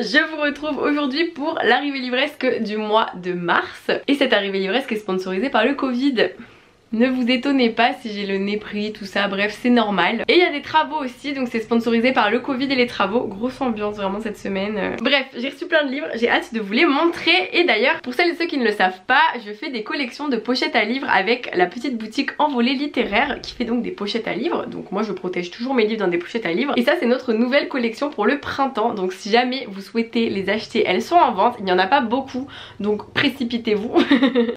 je vous retrouve aujourd'hui pour l'arrivée livresque du mois de mars. Et cette arrivée livresque est sponsorisée par le Covid. Ne vous étonnez pas si j'ai le nez pris, tout ça, bref c'est normal. Et il y a des travaux aussi, donc c'est sponsorisé par le Covid et les travaux. Grosse ambiance vraiment cette semaine. Bref, j'ai reçu plein de livres, j'ai hâte de vous les montrer. Et d'ailleurs, pour celles et ceux qui ne le savent pas, je fais des collections de pochettes à livres avec la petite boutique Envolée Littéraire qui fait donc des pochettes à livres. Donc moi je protège toujours mes livres dans des pochettes à livres. Et ça c'est notre nouvelle collection pour le printemps. Donc si jamais vous souhaitez les acheter, elles sont en vente. Il n'y en a pas beaucoup, donc précipitez-vous.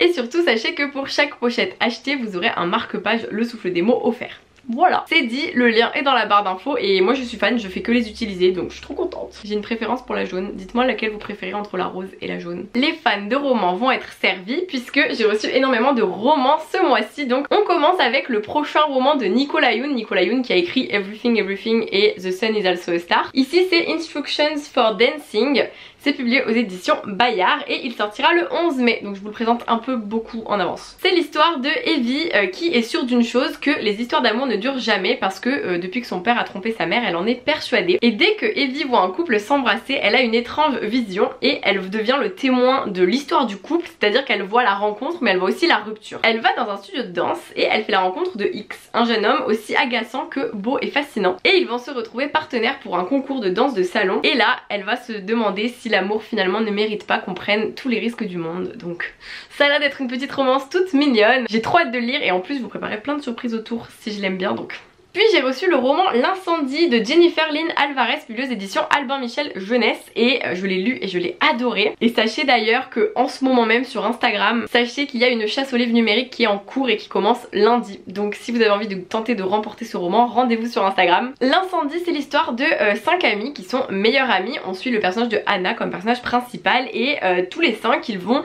Et surtout sachez que pour chaque pochette achetée, vous aurez un marque-page Le Souffle des mots offert. Voilà, c'est dit, le lien est dans la barre d'infos et moi je suis fan, je fais que les utiliser donc je suis trop contente. J'ai une préférence pour la jaune, dites-moi laquelle vous préférez entre la rose et la jaune. Les fans de romans vont être servis puisque j'ai reçu énormément de romans ce mois-ci. Donc on commence avec le prochain roman de Nicolas Yoon qui a écrit Everything Everything et The Sun is Also a Star. Ici c'est Instructions for Dancing. C'est publié aux éditions Bayard et il sortira le 11 mai, donc je vous le présente un peu beaucoup en avance. C'est l'histoire de Evie qui est sûre d'une chose, que les histoires d'amour ne durent jamais parce que depuis que son père a trompé sa mère, elle en est persuadée. Et dès que Evie voit un couple s'embrasser, elle a une étrange vision et elle devient le témoin de l'histoire du couple, c'est-à-dire qu'elle voit la rencontre mais elle voit aussi la rupture. Elle va dans un studio de danse et elle fait la rencontre de X, un jeune homme aussi agaçant que beau et fascinant. Et ils vont se retrouver partenaires pour un concours de danse de salon et là elle va se demander si l'amour finalement ne mérite pas qu'on prenne tous les risques du monde. Donc ça a l'air d'être une petite romance toute mignonne. J'ai trop hâte de le lire et en plus vous préparez plein de surprises autour si je l'aime bien donc. Puis j'ai reçu le roman L'incendie de Jennifer Lynn Alvarez, publié aux éditions Albin Michel Jeunesse et je l'ai lu et je l'ai adoré. Et sachez d'ailleurs que en ce moment même sur Instagram, sachez qu'il y a une chasse aux livres numériques qui est en cours et qui commence lundi. Donc si vous avez envie de tenter de remporter ce roman, rendez-vous sur Instagram. L'incendie, c'est l'histoire de 5 amis qui sont meilleurs amis. On suit le personnage de Anna comme personnage principal et tous les 5 ils vont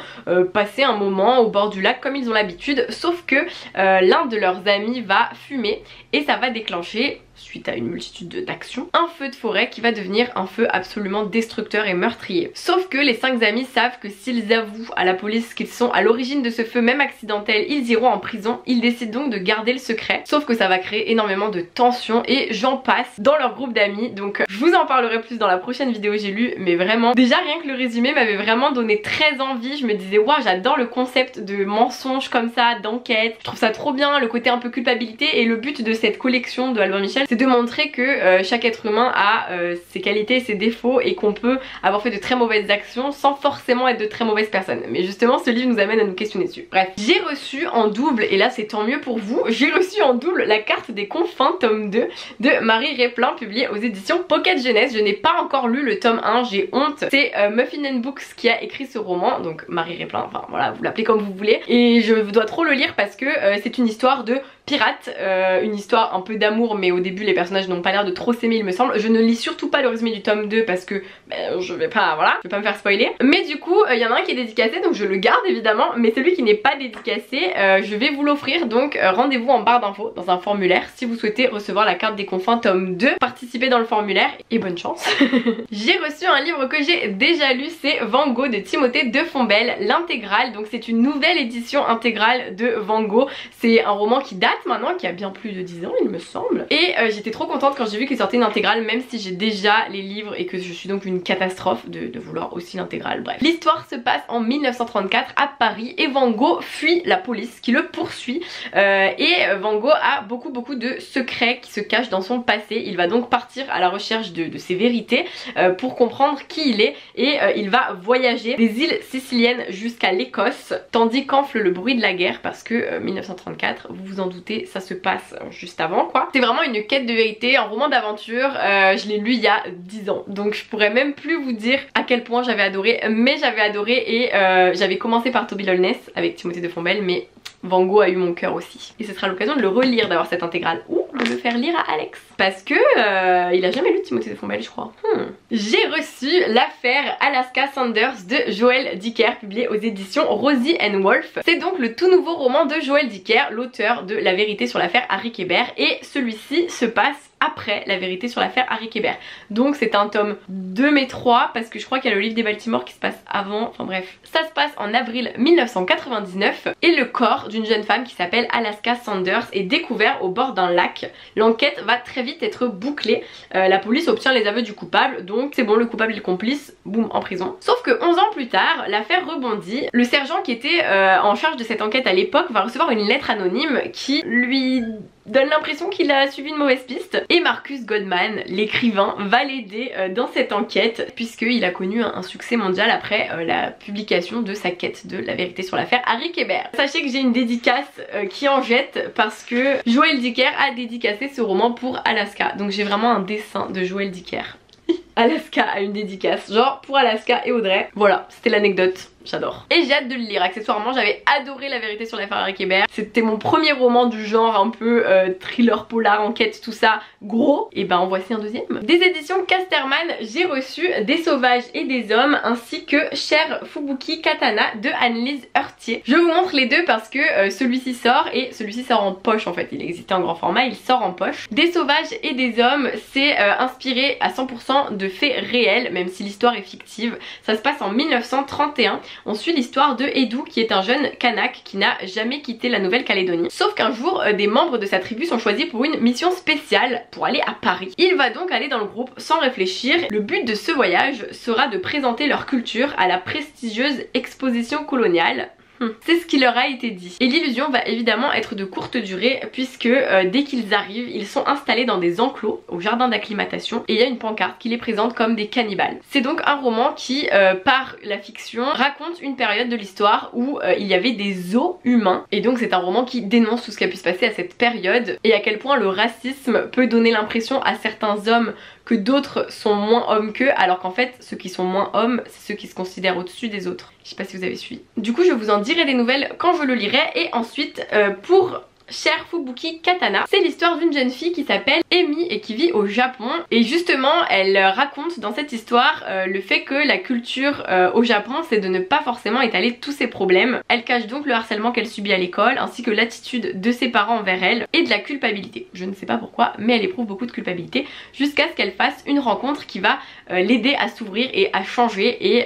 passer un moment au bord du lac comme ils ont l'habitude, sauf que l'un de leurs amis va fumer et ça va déclencher, suite à une multitude d'actions, un feu de forêt qui va devenir un feu absolument destructeur et meurtrier. Sauf que les 5 amis savent que s'ils avouent à la police qu'ils sont à l'origine de ce feu même accidentel, ils iront en prison. Ils décident donc de garder le secret, sauf que ça va créer énormément de tensions et j'en passe dans leur groupe d'amis. Donc je vous en parlerai plus dans la prochaine vidéo j'ai lu, mais vraiment déjà rien que le résumé m'avait vraiment donné très envie. Je me disais waouh, j'adore le concept de mensonge comme ça, d'enquête, je trouve ça trop bien, le côté un peu culpabilité. Et le but de cette collection de Albin Michel, c'est de montrer que chaque être humain a ses qualités et ses défauts et qu'on peut avoir fait de très mauvaises actions sans forcément être de très mauvaises personnes. Mais justement ce livre nous amène à nous questionner dessus. Bref, j'ai reçu en double, et là c'est tant mieux pour vous, j'ai reçu en double La Carte des Confins tome 2 de Marie Replin, publié aux éditions Pocket Jeunesse. Je n'ai pas encore lu le tome 1, j'ai honte. C'est Muffin and Books qui a écrit ce roman, donc Marie Replin, enfin voilà, vous l'appelez comme vous voulez. Et je dois trop le lire parce que c'est une histoire de pirate, une histoire un peu d'amour, mais au début les personnages n'ont pas l'air de trop s'aimer il me semble. Je ne lis surtout pas le résumé du tome 2 parce que je vais pas, voilà, je vais pas me faire spoiler. Mais du coup il y en a un qui est dédicacé donc je le garde évidemment, mais celui qui n'est pas dédicacé je vais vous l'offrir, donc rendez-vous en barre d'infos dans un formulaire si vous souhaitez recevoir La Carte des Confins tome 2. Participez dans le formulaire et bonne chance. J'ai reçu un livre que j'ai déjà lu, c'est Van Gogh de Timothée de Fombelle, l'intégrale. Donc c'est une nouvelle édition intégrale de Van Gogh. C'est un roman qui date maintenant, qui a bien plus de 10 ans il me semble. Et j'étais trop contente quand j'ai vu qu'il sortait une intégrale, même si j'ai déjà les livres et que je suis donc une catastrophe de vouloir aussi l'intégrale. Bref, l'histoire se passe en 1934 à Paris et Van Gogh fuit la police qui le poursuit et Van Gogh a beaucoup de secrets qui se cachent dans son passé. Il va donc partir à la recherche de ses vérités pour comprendre qui il est et il va voyager des îles siciliennes jusqu'à l'Écosse tandis qu'enfle le bruit de la guerre parce que 1934, vous vous en doutez, ça se passe juste avant quoi. C'est vraiment une quête de vérité, un roman d'aventure, je l'ai lu il y a 10 ans donc je pourrais même plus vous dire à quel point j'avais adoré, mais j'avais adoré et j'avais commencé par Toby Lowness avec Timothée de Fombelle, mais Van Gogh a eu mon cœur aussi. Et ce sera l'occasion de le relire, d'avoir cette intégrale. Ou de le faire lire à Alex. Parce que il a jamais lu Timothée de Fombelle, je crois. J'ai reçu L'affaire Alaska Sanders de Joël Dicker, publié aux éditions Rosie and Wolf. C'est donc le tout nouveau roman de Joël Dicker, l'auteur de La vérité sur l'affaire Harry Kéber. Et celui-ci se passe après la vérité sur l'affaire Harry Kéber. Donc c'est un tome 2 mais 3 parce que je crois qu'il y a le livre des Baltimore qui se passe avant, enfin bref. Ça se passe en avril 1999 et le corps d'une jeune femme qui s'appelle Alaska Sanders est découvert au bord d'un lac. L'enquête va très vite être bouclée, la police obtient les aveux du coupable, donc c'est bon, le coupable et le complice, boum, en prison. Sauf que 11 ans plus tard, l'affaire rebondit. Le sergent qui était en charge de cette enquête à l'époque va recevoir une lettre anonyme qui lui donne l'impression qu'il a suivi une mauvaise piste et Marcus Goldman, l'écrivain, va l'aider dans cette enquête puisqu'il a connu un succès mondial après la publication de sa quête de la vérité sur l'affaire Harry Kéber. Sachez que j'ai une dédicace qui en jette parce que Joël Dicker a dédicacé ce roman pour Alaska, donc j'ai vraiment un dessin de Joël Dicker. Alaska a une dédicace, genre pour Alaska et Audrey. Voilà, c'était l'anecdote. J'adore. Et j'ai hâte de le lire. Accessoirement, j'avais adoré La vérité sur l'affaire Harry Kéber. C'était mon premier roman du genre un peu thriller, polar, enquête, tout ça gros. Et ben en voici un deuxième. Des éditions Casterman, j'ai reçu Des sauvages et des hommes ainsi que Cher Fubuki Katana de Anne-Lise Heurtier. Je vous montre les deux parce que celui-ci sort et celui-ci sort en poche en fait. Il existait en grand format, il sort en poche. Des sauvages et des hommes, c'est inspiré à 100% de faits réels, même si l'histoire est fictive. Ça se passe en 1931. On suit l'histoire de Edu qui est un jeune Kanak qui n'a jamais quitté la Nouvelle-Calédonie. Sauf qu'un jour, des membres de sa tribu sont choisis pour une mission spéciale pour aller à Paris. Il va donc aller dans le groupe sans réfléchir. Le but de ce voyage sera de présenter leur culture à la prestigieuse exposition coloniale. C'est ce qui leur a été dit. Et l'illusion va évidemment être de courte durée puisque dès qu'ils arrivent, ils sont installés dans des enclos au jardin d'acclimatation et il y a une pancarte qui les présente comme des cannibales. C'est donc un roman qui, par la fiction, raconte une période de l'histoire où il y avait des os humains et donc c'est un roman qui dénonce tout ce qui a pu se passer à cette période et à quel point le racisme peut donner l'impression à certains hommes que d'autres sont moins hommes qu'eux alors qu'en fait ceux qui sont moins hommes c'est ceux qui se considèrent au-dessus des autres. Je sais pas si vous avez suivi. Du coup je vous en dirai des nouvelles quand je le lirai et ensuite pour Cher Fubuki Katana, c'est l'histoire d'une jeune fille qui s'appelle Emi et qui vit au Japon et justement elle raconte dans cette histoire le fait que la culture au Japon c'est de ne pas forcément étaler tous ses problèmes. Elle cache donc le harcèlement qu'elle subit à l'école ainsi que l'attitude de ses parents envers elle et de la culpabilité. Je ne sais pas pourquoi mais elle éprouve beaucoup de culpabilité jusqu'à ce qu'elle fasse une rencontre qui va l'aider à s'ouvrir et à changer et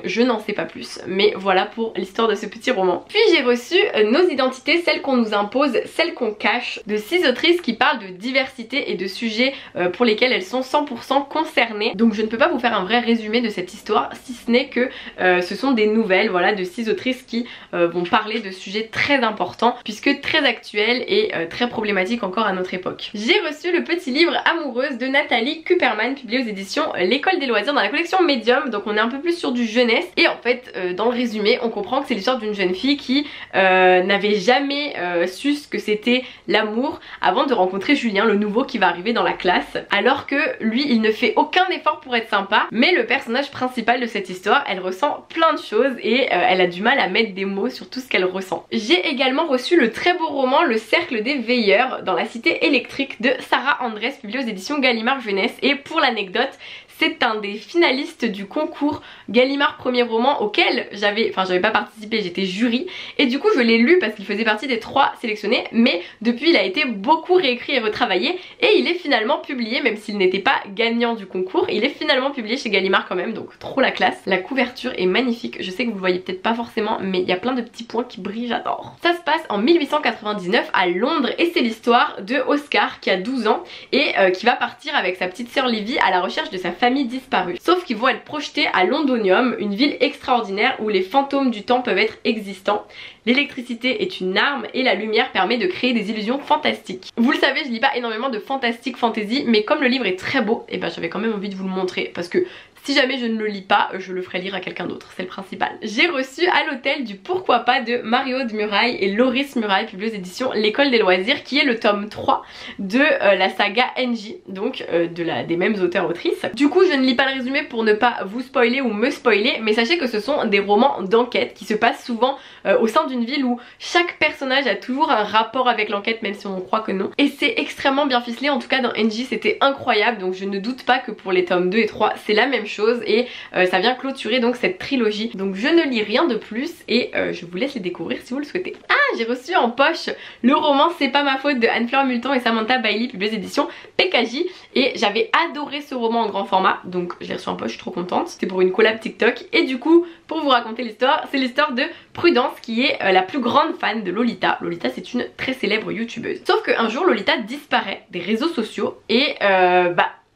je n'en sais pas plus. Mais voilà pour l'histoire de ce petit roman. Puis j'ai reçu Nos identités, celles qu'on nous impose, celles qu'on cache, de 6 autrices qui parlent de diversité et de sujets pour lesquels elles sont 100% concernées. Donc je ne peux pas vous faire un vrai résumé de cette histoire si ce n'est que ce sont des nouvelles voilà, de 6 autrices qui vont parler de sujets très importants puisque très actuels et très problématiques encore à notre époque. J'ai reçu le petit livre Amoureuse de Nathalie Kuperman publié aux éditions L'École des loisirs dans la collection Medium, donc on est un peu plus sur du jeunesse et en fait dans le résumé on comprend que c'est l'histoire d'une jeune fille qui n'avait jamais su ce que c'était l'amour avant de rencontrer Julien, le nouveau qui va arriver dans la classe, alors que lui il ne fait aucun effort pour être sympa, mais le personnage principal de cette histoire elle ressent plein de choses et elle a du mal à mettre des mots sur tout ce qu'elle ressent. J'ai également reçu le très beau roman Le Cercle des Veilleurs dans la Cité électrique de Sarah Andrés publié aux éditions Gallimard Jeunesse et pour l'anecdote c'est un des finalistes du concours Gallimard premier roman auquel j'avais pas participé, j'étais jury et du coup je l'ai lu parce qu'il faisait partie des 3 sélectionnés mais depuis il a été beaucoup réécrit et retravaillé et il est finalement publié même s'il n'était pas gagnant du concours, il est finalement publié chez Gallimard quand même donc trop la classe. La couverture est magnifique, je sais que vous le voyez peut-être pas forcément mais il y a plein de petits points qui brillent, j'adore. Ça se passe en 1899 à Londres et c'est l'histoire de Oscar qui a 12 ans et qui va partir avec sa petite sœur Livy à la recherche de sa famille disparue. Sauf qu'ils vont être projetés à Londonium, une ville extraordinaire où les fantômes du temps peuvent être existants. L'électricité est une arme et la lumière permet de créer des illusions fantastiques. Vous le savez, je lis pas énormément de fantastique fantasy, mais comme le livre est très beau, et ben j'avais quand même envie de vous le montrer parce que si jamais je ne le lis pas, je le ferai lire à quelqu'un d'autre, c'est le principal. J'ai reçu À l'hôtel du pourquoi pas de Marie-Aude Muraille et Loris Muraille, publié aux éditions L'École des loisirs, qui est le tome 3 de la saga NJ, donc des mêmes auteurs-autrices. Du coup, je ne lis pas le résumé pour ne pas vous spoiler ou me spoiler, mais sachez que ce sont des romans d'enquête qui se passent souvent au sein d'une ville où chaque personnage a toujours un rapport avec l'enquête, même si on croit que non. Et c'est extrêmement bien ficelé, en tout cas dans NJ c'était incroyable, donc je ne doute pas que pour les tomes 2 et 3 c'est la même chose et ça vient clôturer donc cette trilogie. Donc je ne lis rien de plus et je vous laisse les découvrir si vous le souhaitez. Ah, j'ai reçu en poche le roman C'est pas ma faute de Anne-Fleur Multon et Samantha Bailey, publié aux éditions PKJ, et j'avais adoré ce roman en grand format, donc je l'ai reçu en poche, je suis trop contente. C'était pour une collab TikTok et du coup pour vous raconter l'histoire, c'est l'histoire de Prudence qui est la plus grande fan de Lolita. Lolita, c'est une très célèbre youtubeuse. Sauf qu'un jour Lolita disparaît des réseaux sociaux et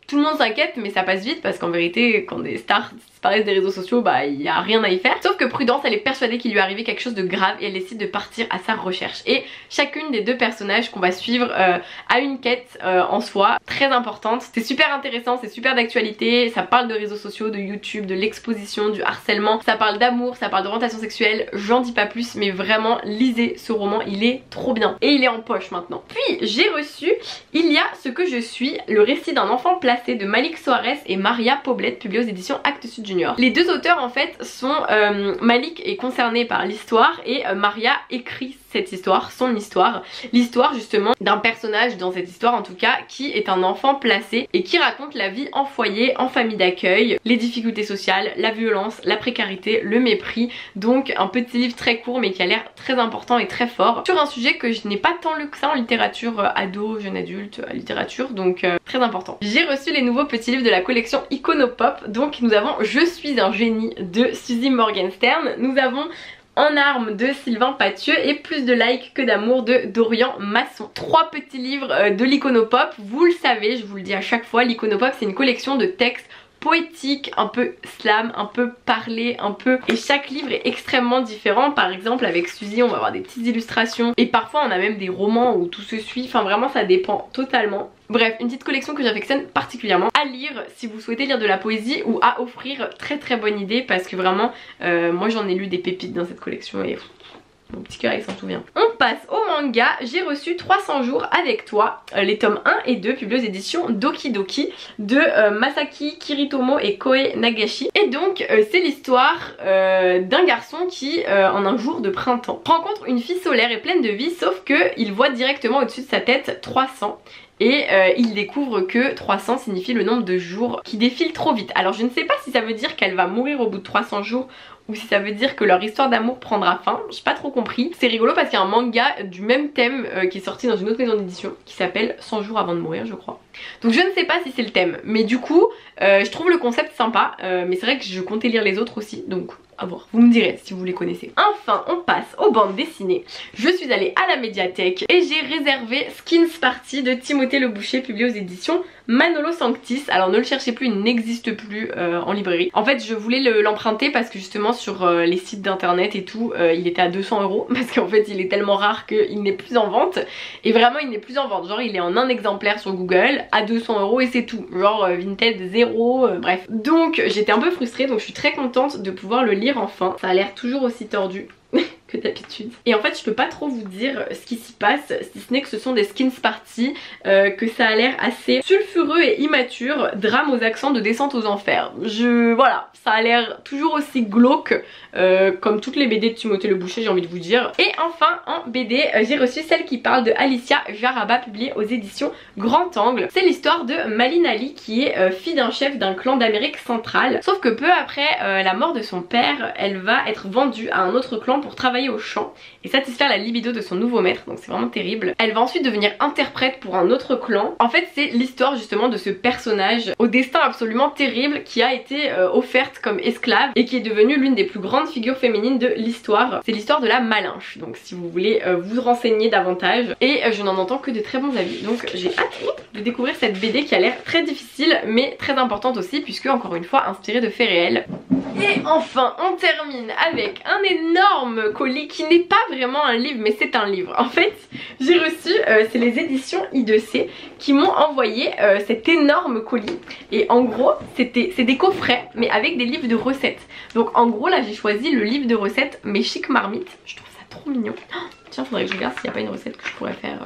tout le monde s'inquiète, mais ça passe vite parce qu'en vérité quand des stars disparaissent des réseaux sociaux, bah il n'y a rien à y faire. Sauf que Prudence, elle est persuadée qu'il lui est arrivé quelque chose de grave et elle décide de partir à sa recherche. Et chacune des deux personnages qu'on va suivre a une quête en soi très importante. C'est super intéressant, c'est super d'actualité, ça parle de réseaux sociaux, de YouTube, de l'exposition, du harcèlement, ça parle d'amour, ça parle d'orientation sexuelle, j'en dis pas plus, mais vraiment lisez ce roman, il est trop bien. Et il est en poche maintenant. Puis j'ai reçu Il y a ce que je suis, le récit d'un enfant placé de Malik Soares et Maria Poblete, publié aux éditions Actes Sud Junior. Les deux auteurs en fait sont Malik est concerné par l'histoire et Maria écrit cette histoire, son histoire, l'histoire justement d'un personnage dans cette histoire en tout cas qui est un enfant placé et qui raconte la vie en foyer, en famille d'accueil, les difficultés sociales, la violence, la précarité, le mépris. Donc un petit livre très court mais qui a l'air très important et très fort sur un sujet que je n'ai pas tant lu que ça en littérature ado, jeune adulte, littérature, donc très important. J'ai reçu les nouveaux petits livres de la collection Iconopop. Donc nous avons Je suis un génie de Suzy Morgenstern, nous avons En armes de Sylvain Pathieu et Plus de likes que d'amour de Dorian Masson. Trois petits livres de l'Iconopop. Vous le savez, je vous le dis à chaque fois, l'Iconopop c'est une collection de textes poétique, un peu slam, un peu parlé, un peu... Et chaque livre est extrêmement différent. Par exemple avec Suzy on va avoir des petites illustrations et parfois on a même des romans où tout se suit. Enfin vraiment ça dépend totalement. Bref, une petite collection que j'affectionne particulièrement. À lire si vous souhaitez lire de la poésie ou à offrir, très bonne idée parce que vraiment moi j'en ai lu des pépites dans cette collection et... Mon petit cœur il s'en souvient. On passe au manga. J'ai reçu 300 jours avec toi, les tomes 1 et 2 publiés aux éditions Doki Doki de Masaki Kiritomo et Koe Nagashi. Et donc c'est l'histoire d'un garçon qui en un jour de printemps rencontre une fille solaire et pleine de vie, sauf que il voit directement au-dessus de sa tête 300. Et il découvre que 300 signifie le nombre de jours qui défilent trop vite. Alors je ne sais pas si ça veut dire qu'elle va mourir au bout de 300 jours ou si ça veut dire que leur histoire d'amour prendra fin, j'ai pas trop compris. C'est rigolo parce qu'il y a un manga du même thème qui est sorti dans une autre maison d'édition qui s'appelle 100 jours avant de mourir je crois. Donc je ne sais pas si c'est le thème, mais du coup je trouve le concept sympa, mais c'est vrai que je comptais lire les autres aussi, donc à voir. Vous me direz si vous les connaissez. Enfin on passe aux bandes dessinées. Je suis allée à la médiathèque et j'ai réservé Skins Party de Timothée Le Boucher, publié aux éditions Manolo Sanctis. Alors ne le cherchez plus, il n'existe plus en librairie. En fait je voulais l'emprunter parce que justement sur les sites d'internet et tout il était à 200 € parce qu'en fait il est tellement rare qu'il n'est plus en vente. Et vraiment il n'est plus en vente, genre il est en un exemplaire sur Google à 200 € et c'est tout, genre Vinted 0, bref. Donc j'étais un peu frustrée, donc je suis très contente de pouvoir le lire enfin. Ça a l'air toujours aussi tordu que d'habitude. Et en fait je peux pas trop vous dire ce qui s'y passe, si ce n'est que ce sont des skins party, que ça a l'air assez sulfureux et immature, drame aux accents de descente aux enfers. Voilà, ça a l'air toujours aussi glauque comme toutes les BD de Timothée Le Boucher, j'ai envie de vous dire. Et enfin en BD j'ai reçu celle qui parle de Alicia Jaraba, publiée aux éditions Grand Angle. C'est l'histoire de Malin Ali qui est fille d'un chef d'un clan d'Amérique centrale, sauf que peu après la mort de son père, elle va être vendue à un autre clan pour travailler au champ et satisfaire la libido de son nouveau maître, donc c'est vraiment terrible. Elle va ensuite devenir interprète pour un autre clan. En fait c'est l'histoire justement de ce personnage au destin absolument terrible qui a été offerte comme esclave et qui est devenue l'une des plus grandes figures féminines de l'histoire. C'est l'histoire de la Malinche, donc si vous voulez vous renseigner davantage, et je n'en entends que de très bons avis. Donc j'ai hâte de découvrir cette BD qui a l'air très difficile mais très importante aussi puisque encore une fois inspirée de faits réels. Et enfin on termine avec un énorme colis qui n'est pas vraiment un livre mais c'est un livre. En fait j'ai reçu, c'est les éditions I2C qui m'ont envoyé cet énorme colis et en gros c'est des coffrets mais avec des livres de recettes. Donc en gros là j'ai choisi le livre de recettes Mes Chic Marmites, je trouve ça trop mignon. Oh, tiens faudrait que je regarde s'il n'y a pas une recette que je pourrais faire.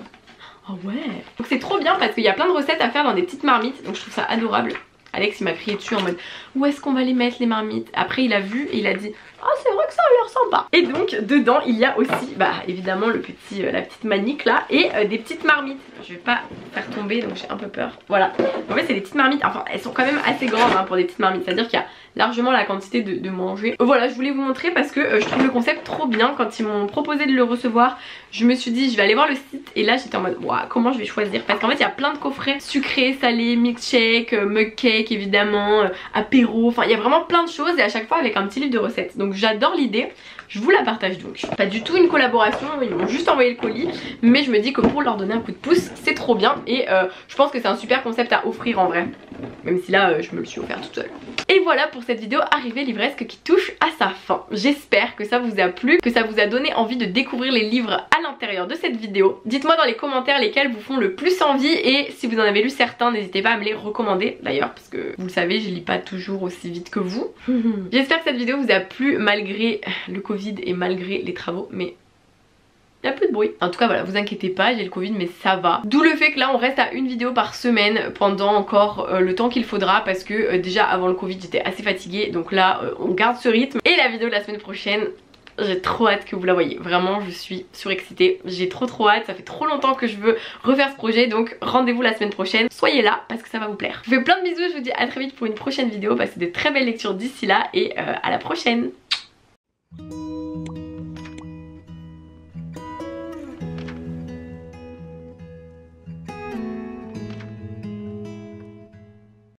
Oh ouais. Donc c'est trop bien parce qu'il y a plein de recettes à faire dans des petites marmites, donc je trouve ça adorable. Alex il m'a crié dessus en mode où est-ce qu'on va les mettre les marmites. Après il a vu et il a dit ah c'est vrai que ça a l'air sympa. Et donc dedans il y a aussi bah évidemment le petit, la petite manique là et des petites marmites. Je vais pas faire tomber donc j'ai un peu peur. Voilà, en fait c'est des petites marmites, enfin elles sont quand même assez grandes hein, pour des petites marmites, c'est à dire qu'il y a largement la quantité de manger. Voilà, je voulais vous montrer parce que je trouve le concept trop bien. Quand ils m'ont proposé de le recevoir, je me suis dit je vais aller voir le site et là j'étais en mode waouh, comment je vais choisir, parce qu'en fait il y a plein de coffrets sucrés, salés, milkshake, mug cake évidemment, apéro, enfin il y a vraiment plein de choses et à chaque fois avec un petit livre de recettes. Donc j'adore l'idée, je vous la partage donc. Pas du tout une collaboration, ils m'ont juste envoyé le colis, mais je me dis que pour leur donner un coup de pouce c'est trop bien et je pense que c'est un super concept à offrir en vrai. Même si là je me le suis offert toute seule. Et voilà pour cette vidéo arrivée livresque qui touche à sa fin. J'espère que ça vous a plu, que ça vous a donné envie de découvrir les livres à l'intérieur de cette vidéo. Dites-moi dans les commentaires lesquels vous font le plus envie et si vous en avez lu certains n'hésitez pas à me les recommander d'ailleurs, parce que vous le savez je lis pas toujours aussi vite que vous. J'espère que cette vidéo vous a plu malgré le Covid et malgré les travaux, mais il y a plus de bruit. En tout cas voilà, vous inquiétez pas, j'ai le Covid mais ça va. D'où le fait que là on reste à une vidéo par semaine pendant encore le temps qu'il faudra, parce que déjà avant le Covid j'étais assez fatiguée, donc là on garde ce rythme. Et la vidéo de la semaine prochaine, j'ai trop hâte que vous la voyez. Vraiment je suis surexcitée, j'ai trop hâte, ça fait trop longtemps que je veux refaire ce projet, donc rendez-vous la semaine prochaine. Soyez là parce que ça va vous plaire. Je vous fais plein de bisous, je vous dis à très vite pour une prochaine vidéo. Passez de très belles lectures d'ici là et à la prochaine.